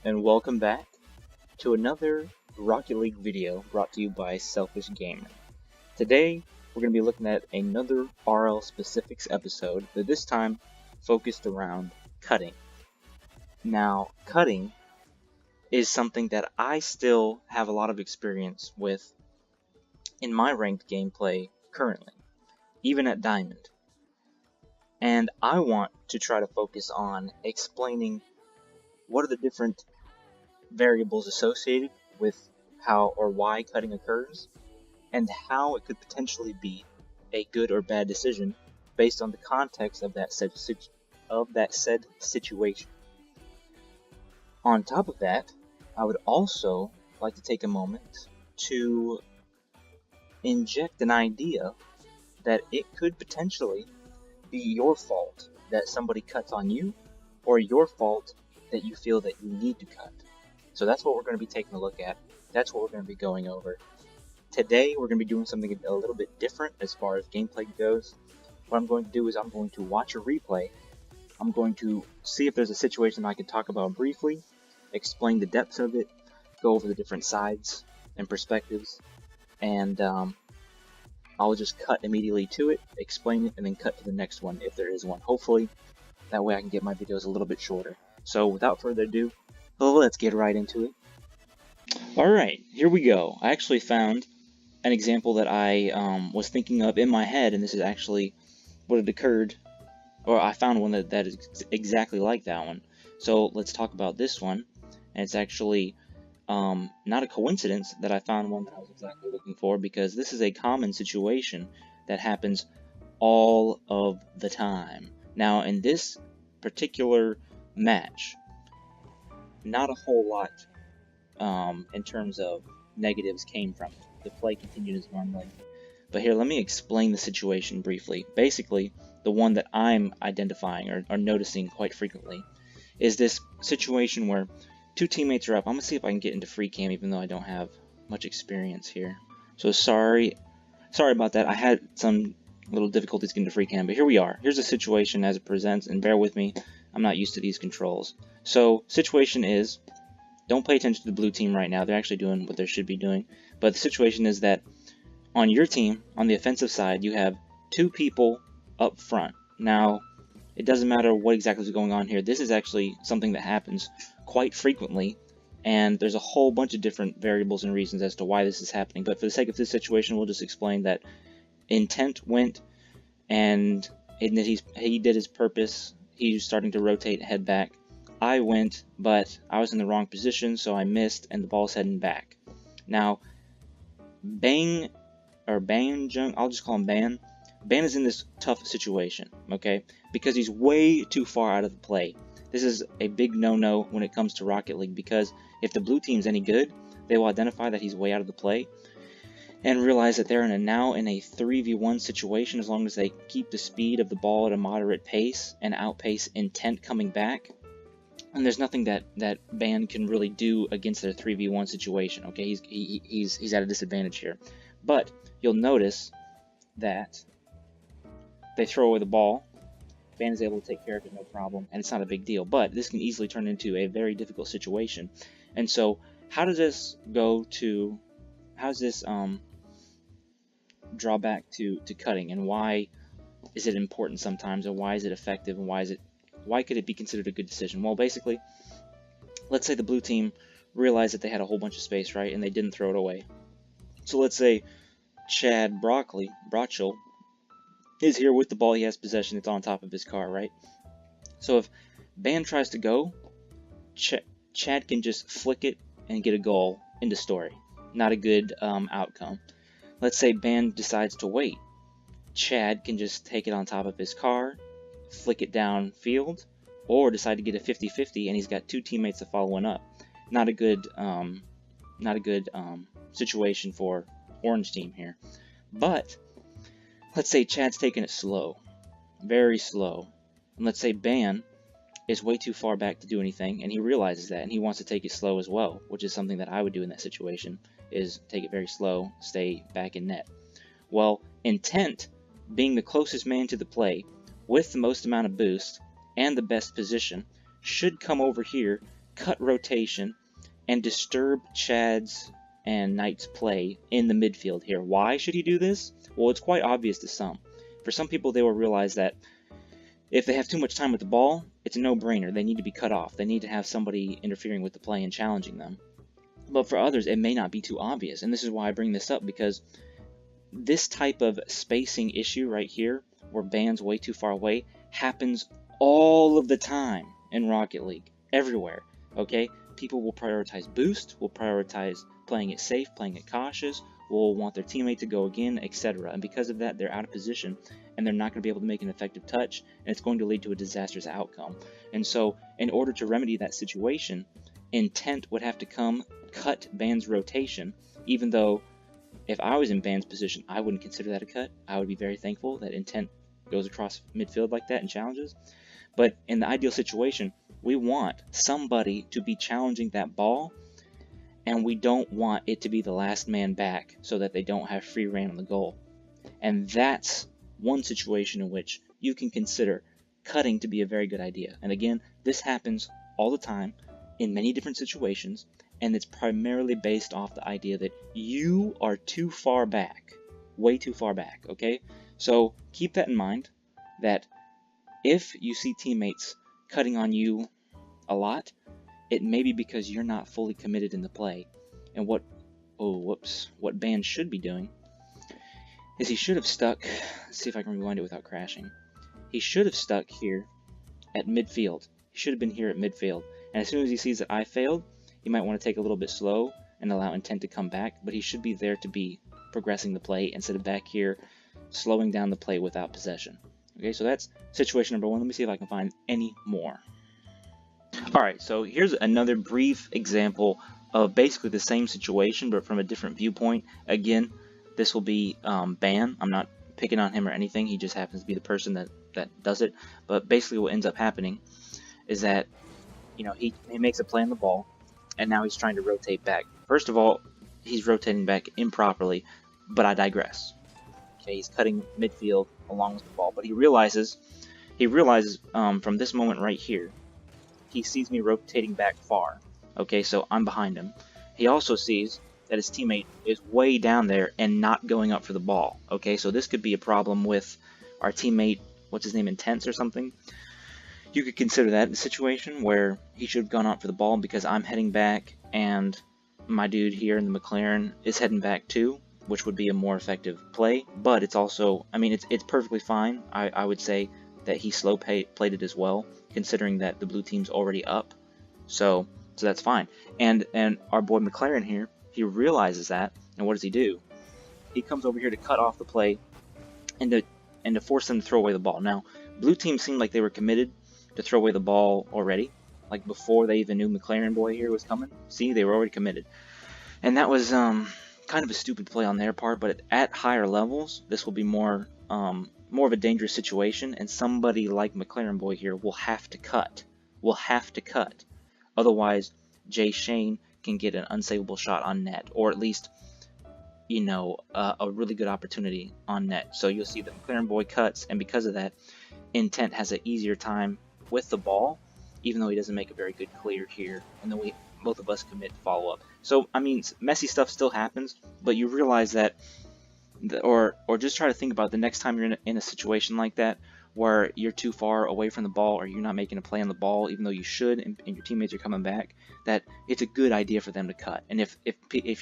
and welcome back to another Rocket League video brought to you by Selfish Gamer. Today, we're going to be looking at another RL specifics episode, but this time focused around cutting. Now, cutting is something that I still have a lot of experience with in my ranked gameplay currently, even at Diamond. And I want to try to focus on explaining what are the different variables associated with how or why cutting occurs, and how it could potentially be a good or bad decision based on the context of that said situation. On top of that, I would also like to take a moment to inject an idea that it could potentially be your fault that somebody cuts on you, or your fault that you feel that you need to cut. So that's what we're going to be taking a look at. That's what we're going to be going over. Today we're going to be doing something a little bit different as far as gameplay goes. What I'm going to do is I'm going to watch a replay. I'm going to see if there's a situation I can talk about briefly, explain the depths of it, go over the different sides and perspectives, and I'll just cut immediately to it, explain it, and then cut to the next one if there is one. Hopefully, that way I can get my videos a little bit shorter. So without further ado, let's get right into it. Alright, here we go. I actually found an example that I was thinking of in my head, and this is actually what had occurred, or I found one that is exactly like that one. So let's talk about this one, and it's actually not a coincidence that I found one that I was exactly looking for, because this is a common situation that happens all of the time. Now, in this particular match, not a whole lot in terms of negatives came from it. The play continued as normally. But here, let me explain the situation briefly. Basically, the one that I'm identifying or noticing quite frequently is this situation where two teammates are up. I'm going to see if I can get into free cam, even though I don't have much experience here. So sorry about that. I had some little difficulties getting to free cam, but here we are. Here's the situation as it presents, and bear with me, I'm not used to these controls. So, situation is, don't pay attention to the blue team right now. They're actually doing what they should be doing. But the situation is that on your team, on the offensive side, you have two people up front. Now, it doesn't matter what exactly is going on here. This is actually something that happens quite frequently, and there's a whole bunch of different variables and reasons as to why this is happening. But for the sake of this situation, we'll just explain that intent went, and he did his purpose. He was starting to rotate, head back. I went, but I was in the wrong position, so I missed, and the ball's heading back. Now, Bang, I'll just call him Ban. Ban is in this tough situation, okay? Because he's way too far out of the play. This is a big no-no when it comes to Rocket League, because if the blue team's any good, they will identify that he's way out of the play and realize that they're now in a 3v1 situation as long as they keep the speed of the ball at a moderate pace and outpace intent coming back. And there's nothing that Ban can really do against their 3v1 situation. Okay, he's at a disadvantage here. But you'll notice that they throw away the ball. Ban is able to take care of it, no problem, and it's not a big deal. But this can easily turn into a very difficult situation. And so, how does this draw back to cutting, and why is it important sometimes, or why is it effective, and why could it be considered a good decision? Well, basically, let's say the blue team realized that they had a whole bunch of space, right, and they didn't throw it away. So let's say Chad Brochel is here with the ball, he has possession, it's on top of his car, right? So if Ban tries to go, Chad can just flick it and get a goal, into story. Not a good outcome. Let's say Ban decides to wait. Chad can just take it on top of his car, flick it downfield, or decide to get a 50-50, and he's got two teammates to follow one up. Not a good situation for orange team here. But let's say Chad's taking it slow, very slow, and let's say Ban is way too far back to do anything, and he realizes that, and he wants to take it slow as well, which is something that I would do in that situation, is take it very slow, stay back in net. Well, intent, being the closest man to the play, with the most amount of boost, and the best position, should come over here, cut rotation and disturb Chad's and Knight's play in the midfield here. Why should he do this? Well, it's quite obvious to some. For some people, they will realize that if they have too much time with the ball, it's a no-brainer. They need to be cut off. They need to have somebody interfering with the play and challenging them. But for others, it may not be too obvious. And this is why I bring this up, because this type of spacing issue right here, where Ban's way too far away, happens all of the time in Rocket League. Everywhere. Okay? People will prioritize boost, will prioritize playing it safe, playing it cautious, will want their teammate to go again, etc. And because of that, they're out of position, and they're not going to be able to make an effective touch, and it's going to lead to a disastrous outcome. And so, in order to remedy that situation, intent would have to come cut Ban's rotation, even though if I was in Ban's position, I wouldn't consider that a cut. I would be very thankful that intent goes across midfield like that and challenges. But in the ideal situation, we want somebody to be challenging that ball, and we don't want it to be the last man back so that they don't have free reign on the goal. And that's one situation in which you can consider cutting to be a very good idea. And again, this happens all the time in many different situations, and it's primarily based off the idea that you are too far back, way too far back, okay? So keep that in mind, that if you see teammates cutting on you a lot, it may be because you're not fully committed in the play. And what Ban should be doing is he should have stuck, let's see if I can rewind it without crashing. He should have stuck here at midfield. He should have been here at midfield. And as soon as he sees that I failed, he might want to take a little bit slow and allow intent to come back, but he should be there to be progressing the play instead of back here slowing down the play without possession. Okay, so that's situation number one. Let me see if I can find any more. Alright, so here's another brief example of basically the same situation, but from a different viewpoint. Again, this will be Ban. I'm not picking on him or anything. He just happens to be the person that does it. But basically what ends up happening is that, you know, he makes a play on the ball, and now he's trying to rotate back. First of all, he's rotating back improperly, but I digress. Okay, he's cutting midfield along with the ball, but he realizes from this moment right here, he sees me rotating back far. Okay, so I'm behind him. He also sees that his teammate is way down there and not going up for the ball. Okay, so this could be a problem with our teammate, what's his name, Intense or something. You could consider that a situation where he should have gone up for the ball because I'm heading back and my dude here in the McLaren is heading back too, which would be a more effective play. But it's also, I mean, it's perfectly fine. I would say that he slow played it as well, considering that the blue team's already up. So that's fine. And our boy McLaren here, he realizes that, and what does he do? He comes over here to cut off the play and to force them to throw away the ball. Now, blue team seemed like they were committed to throw away the ball already, like before they even knew McLaren boy here was coming. See, they were already committed. And that was kind of a stupid play on their part, but at higher levels, this will be more of a dangerous situation, and somebody like McLaren boy here will have to cut. Otherwise, Jay Shane can get an unsavable shot on net, or at least, you know, a really good opportunity on net. So you'll see that McLaren boy cuts, and because of that, Intent has an easier time with the ball, even though he doesn't make a very good clear here, and then both of us commit follow up. So I mean, messy stuff still happens, but you realize that, or just try to think about the next time you're in a situation like that, where you're too far away from the ball, or you're not making a play on the ball, even though you should, and your teammates are coming back, that it's a good idea for them to cut. And if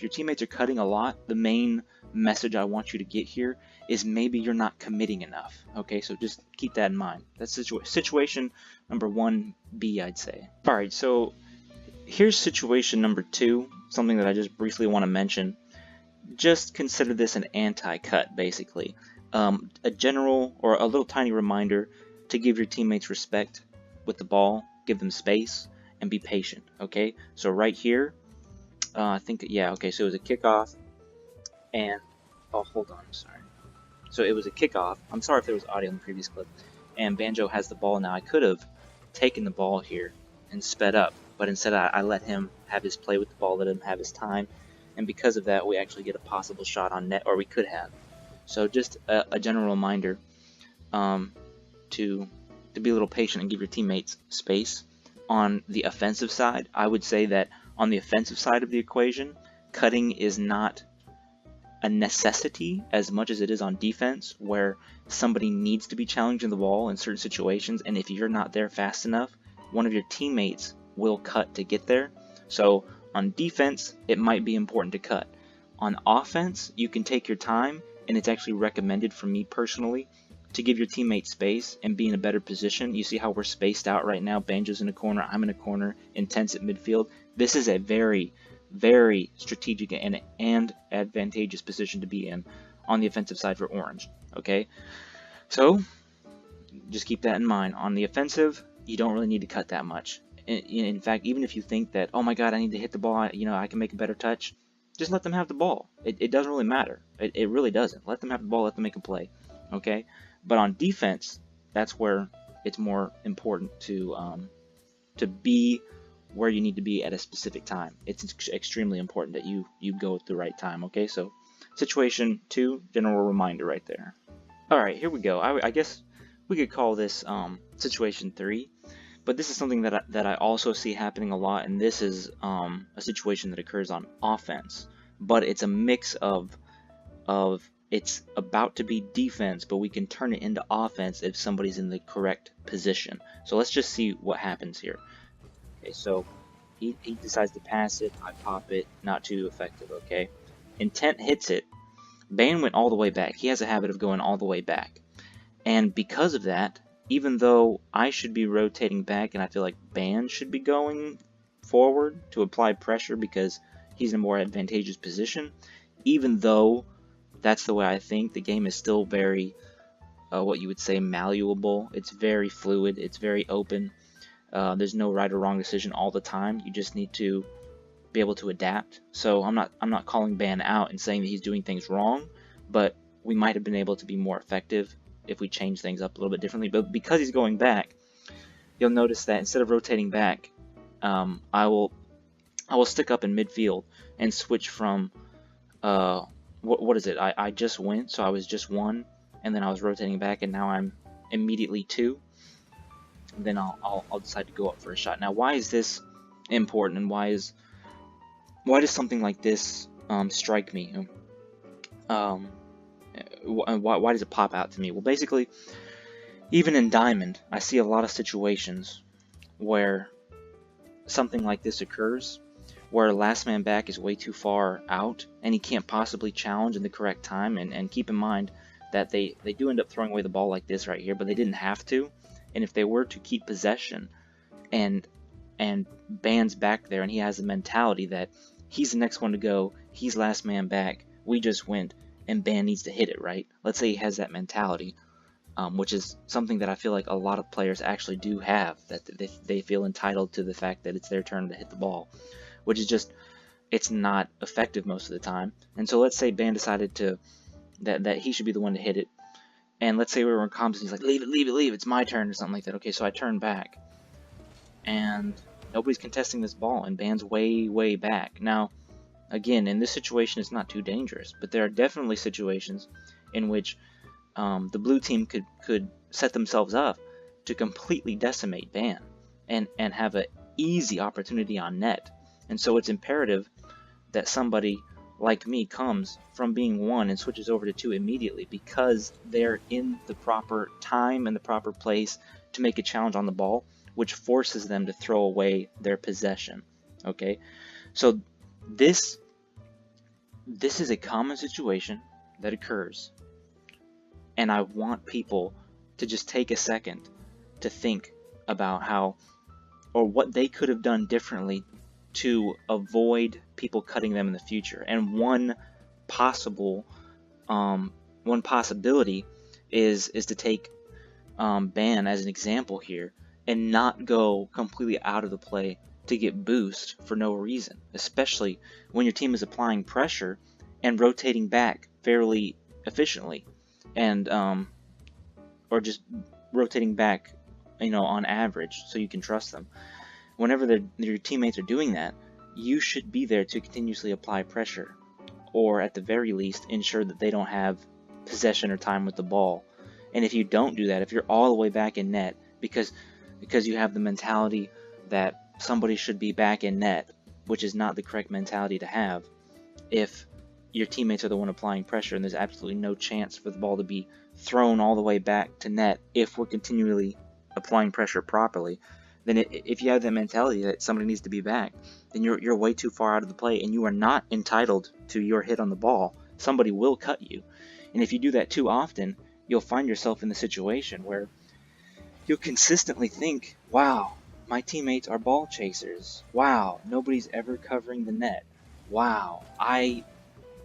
your teammates are cutting a lot, the main message I want you to get here is maybe you're not committing enough. Okay, so just keep that in mind. That's situation number 1B, I'd say. Alright, so here's situation number 2, something that I just briefly want to mention. Just consider this an anti-cut, basically. A general or a little tiny reminder to give your teammates respect with the ball, give them space, and be patient. Okay, so right here, I think, yeah, okay, so it was a kickoff, and oh, hold on, I'm sorry. So it was a kickoff. I'm sorry if there was audio in the previous clip. And Banjo has the ball now. I could have taken the ball here and sped up, but instead I let him have his play with the ball, let him have his time, and because of that, we actually get a possible shot on net, or we could have. So just a general reminder to be a little patient and give your teammates space. on the offensive side, I would say that on the offensive side of the equation, cutting is not a necessity as much as it is on defense, where somebody needs to be challenging the ball in certain situations, and if you're not there fast enough, one of your teammates will cut to get there. So on defense, it might be important to cut. On offense, you can take your time, and it's actually recommended for me personally to give your teammates space and be in a better position. You see how we're spaced out right now. Banjo's in a corner, I'm in a corner, Intense at midfield. This is a very, very strategic and advantageous position to be in on the offensive side for Orange. Okay, so just keep that in mind. On the offensive, you don't really need to cut that much. In fact, even if you think that, oh my god, I need to hit the ball, I can make a better touch, just let them have the ball. It doesn't really matter. It really doesn't. Let them have the ball, let them make a play. Okay, but on defense, that's where it's more important to be where you need to be at a specific time. It's extremely important that you go at the right time. Okay, so situation 2, general reminder right there. All right, here we go. I guess we could call this situation 3, but this is something that I also see happening a lot, and this is a situation that occurs on offense, but it's a mix of it's about to be defense, but we can turn it into offense if somebody's in the correct position. So let's just see what happens here. Okay, so he decides to pass it, I pop it, not too effective, okay? Intent hits it, Ban went all the way back. He has a habit of going all the way back. And because of that, even though I should be rotating back and I feel like Ban should be going forward to apply pressure because he's in a more advantageous position, even though that's the way I think, the game is still very, what you would say, malleable. It's very fluid. It's very open. There's no right or wrong decision all the time. You just need to be able to adapt. So I'm not calling Ban out and saying that he's doing things wrong, but we might have been able to be more effective if we change things up a little bit differently. But because he's going back, you'll notice that instead of rotating back, I will stick up in midfield and switch from what is it? I just went, so I was just 1, and then I was rotating back, and now I'm immediately 2. And then I'll decide to go up for a shot. Now, why is this important, and why does something like this strike me? Why does it pop out to me? Well, basically, even in Diamond, I see a lot of situations where something like this occurs, where last man back is way too far out and he can't possibly challenge in the correct time. And keep in mind that they do end up throwing away the ball like this right here, but they didn't have to. And if they were to keep possession and Ban's back there and he has the mentality that he's the next one to go, he's last man back, we just went, and Ban needs to hit it, right? Let's say he has that mentality, which is something that I feel like a lot of players actually do have, that they feel entitled to the fact that it's their turn to hit the ball, which is just, it's not effective most of the time. And so let's say Ban decided that he should be the one to hit it, and let's say we were in comms and he's like, leave it, it's my turn, or something like that. Okay, so I turn back, and nobody's contesting this ball, and Ban's way back. Now, again, in this situation, it's not too dangerous, but there are definitely situations in which the blue team could set themselves up to completely decimate Ban and have an easy opportunity on net. And so it's imperative that somebody like me comes from being 1 and switches over to 2 immediately, because they're in the proper time and the proper place to make a challenge on the ball, which forces them to throw away their possession. Okay, so this is a common situation that occurs, and I want people to just take a second to think about how, or what they could have done differently to avoid people cutting them in the future. And one possibility is to take Ban as an example here and not go completely out of the play to get boost for no reason, especially when your team is applying pressure and rotating back fairly efficiently, and or just rotating back, on average, so you can trust them. Whenever your teammates are doing that, you should be there to continuously apply pressure, or at the very least ensure that they don't have possession or time with the ball. And if you don't do that, if you're all the way back in net because you have the mentality that somebody should be back in net, which is not the correct mentality to have if your teammates are the one applying pressure and there's absolutely no chance for the ball to be thrown all the way back to net if we're continually applying pressure properly. Then if you have that mentality that somebody needs to be back, then you're way too far out of the play and you are not entitled to your hit on the ball. Somebody will cut you. And if you do that too often, you'll find yourself in the situation where you'll consistently think, wow, my teammates are ball chasers. Wow, nobody's ever covering the net. Wow,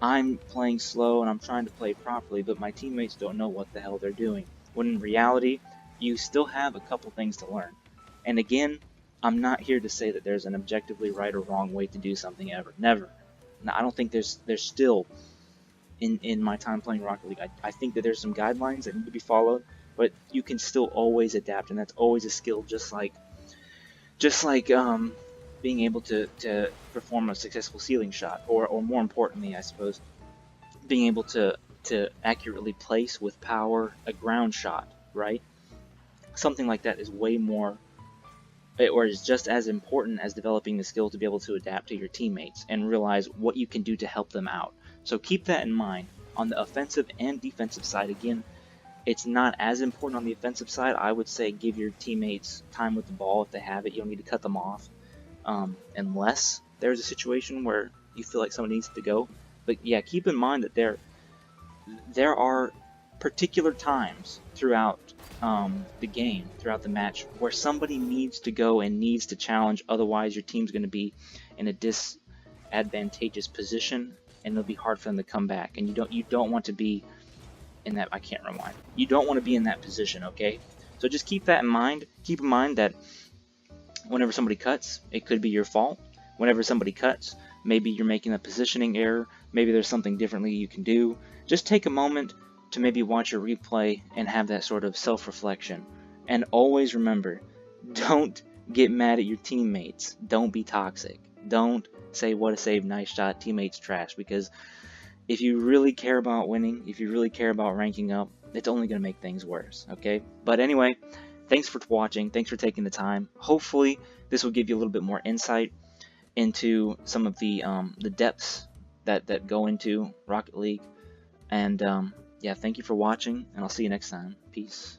I'm playing slow and I'm trying to play properly, but my teammates don't know what the hell they're doing. When in reality, you still have a couple things to learn. And again, I'm not here to say that there's an objectively right or wrong way to do something ever. Never. Now, I don't think there's still, in my time playing Rocket League, I think that there's some guidelines that need to be followed, but you can still always adapt, and that's always a skill, just like being able to perform a successful ceiling shot, or more importantly, I suppose, being able to accurately place with power a ground shot, right? Something like that is way more, or is just as important as developing the skill to be able to adapt to your teammates and realize what you can do to help them out. So keep that in mind. On the offensive and defensive side, again, it's not as important on the offensive side. I would say give your teammates time with the ball if they have it. You don't need to cut them off unless there's a situation where you feel like someone needs to go. But yeah, keep in mind that there are particular times throughout the game, throughout the match, where somebody needs to go and needs to challenge. Otherwise, your team's going to be in a disadvantageous position, and it'll be hard for them to come back. And you don't want to be in that. I can't rewind. You don't want to be in that position, okay? So just keep that in mind. Keep in mind that whenever somebody cuts, it could be your fault. Whenever somebody cuts, maybe you're making a positioning error. Maybe there's something differently you can do. Just take a moment to maybe watch your replay and have that sort of self-reflection. And always remember, don't get mad at your teammates. Don't be toxic. Don't say, what a save, nice shot, teammates trash. Because if you really care about winning, if you really care about ranking up, it's only going to make things worse, okay? But anyway, thanks for watching. Thanks for taking the time. Hopefully, this will give you a little bit more insight into some of the depths that go into Rocket League. And yeah, thank you for watching, and I'll see you next time. Peace.